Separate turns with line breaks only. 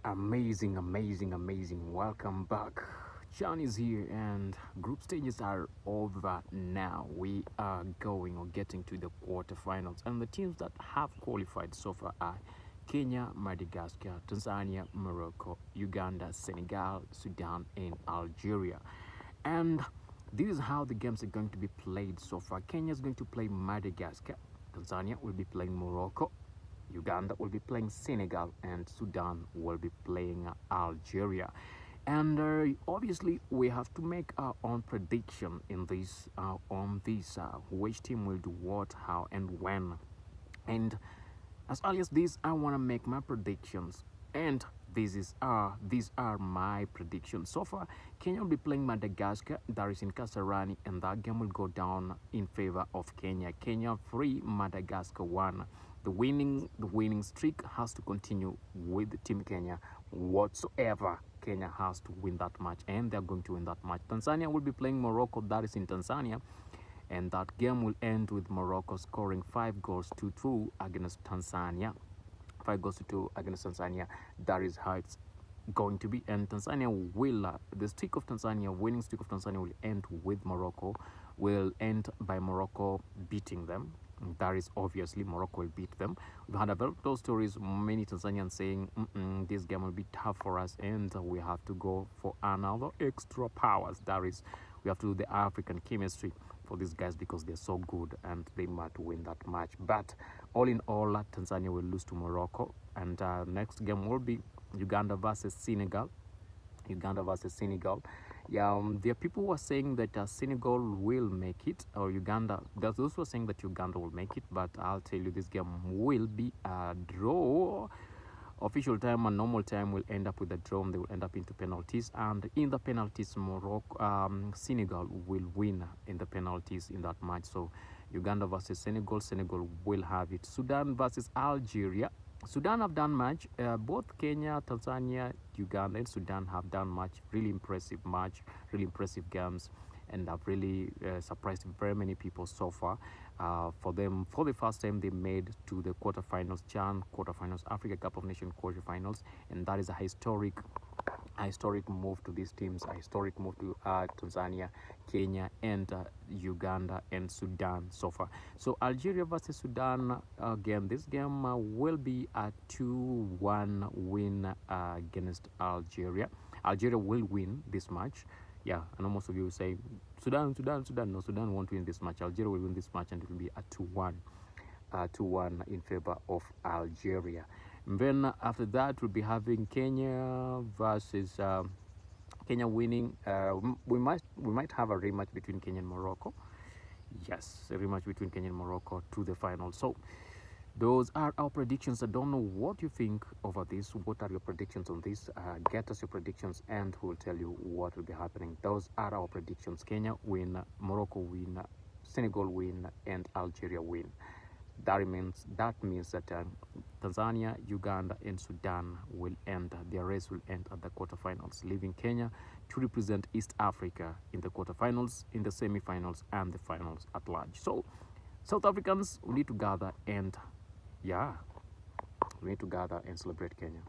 Amazing. Welcome back. Chan is here, and group stages are over now. We are going or getting to the quarterfinals, and the teams that have qualified so far are Kenya, Madagascar, Tanzania, Morocco, Uganda, Senegal, Sudan, and Algeria. And this is how the games are going to be played so far. Kenya is going to play Madagascar, Tanzania will be playing Morocco, Uganda will be playing Senegal, and Sudan will be playing Algeria. And obviously, we have to make our own prediction in this on this which team will do what, how, and when. And as early as this, I want to make my predictions, and these are my predictions. So far, Kenya will be playing Madagascar, that is in Kasarani, and that game will go down in favor of Kenya. Kenya 3, Madagascar 1. The winning streak has to continue with Team Kenya whatsoever. Kenya has to win that match, and they're going to win that match. Tanzania will be playing Morocco, that is in Tanzania, and that game will end with Morocco scoring 5 goals to 2 against Tanzania. 5 goals to 2 against Tanzania. That is how it's going to be. And Tanzania will, the streak of Tanzania, winning streak of Tanzania will end with Morocco, will end by Morocco beating them. That is obviously Morocco will beat them. We've had a lot of those stories, many Tanzanians saying, this game will be tough for us, and we have to go for another extra powers. That is, we have to do the African chemistry for these guys because they're so good and they might win that match. But all in all, Tanzania will lose to Morocco, and next game will be Uganda versus Senegal. Yeah, there are people who are saying that Senegal will make it, or Uganda. There's those who are saying that Uganda will make it, but I'll tell you, this game will be a draw. Official time and normal time will end up with a draw. They will end up into penalties, and in the penalties, Senegal will win in the penalties in that match. So Uganda versus Senegal will have it. Sudan versus Algeria. Sudan have done much. Both Kenya, Tanzania, Uganda, and Sudan have done much. Really impressive match, really impressive games, and have really surprised very many people so far. For them, for the first time, they made to the quarterfinals, quarterfinals, Africa Cup of Nations quarterfinals, and that is a historic move to these teams, a historic move to Tanzania, Kenya, and Uganda and Sudan so far. So Algeria versus Sudan, again, this game will be a 2-1 win against Algeria. Algeria will win this match. Yeah, I know most of you will say Sudan. No, Sudan won't win this match. Algeria will win this match, and it will be a 2-1 in favor of Algeria. And then after that, we'll be having Kenya versus Kenya winning. We might have a rematch between Kenya and Morocco. Yes, a rematch between Kenya and Morocco to the final. So those are our predictions. I don't know what you think over this. What are your predictions on this? Get us your predictions, and we'll tell you what will be happening. Those are our predictions. Kenya win, Morocco win, Senegal win, and Algeria win. That means that Tanzania, Uganda, and Sudan will end. Their race will end at the quarterfinals, leaving Kenya to represent East Africa in the quarterfinals, in the semifinals, and the finals at large. So South Africans, we need to gather and, yeah, we need to gather and celebrate Kenya.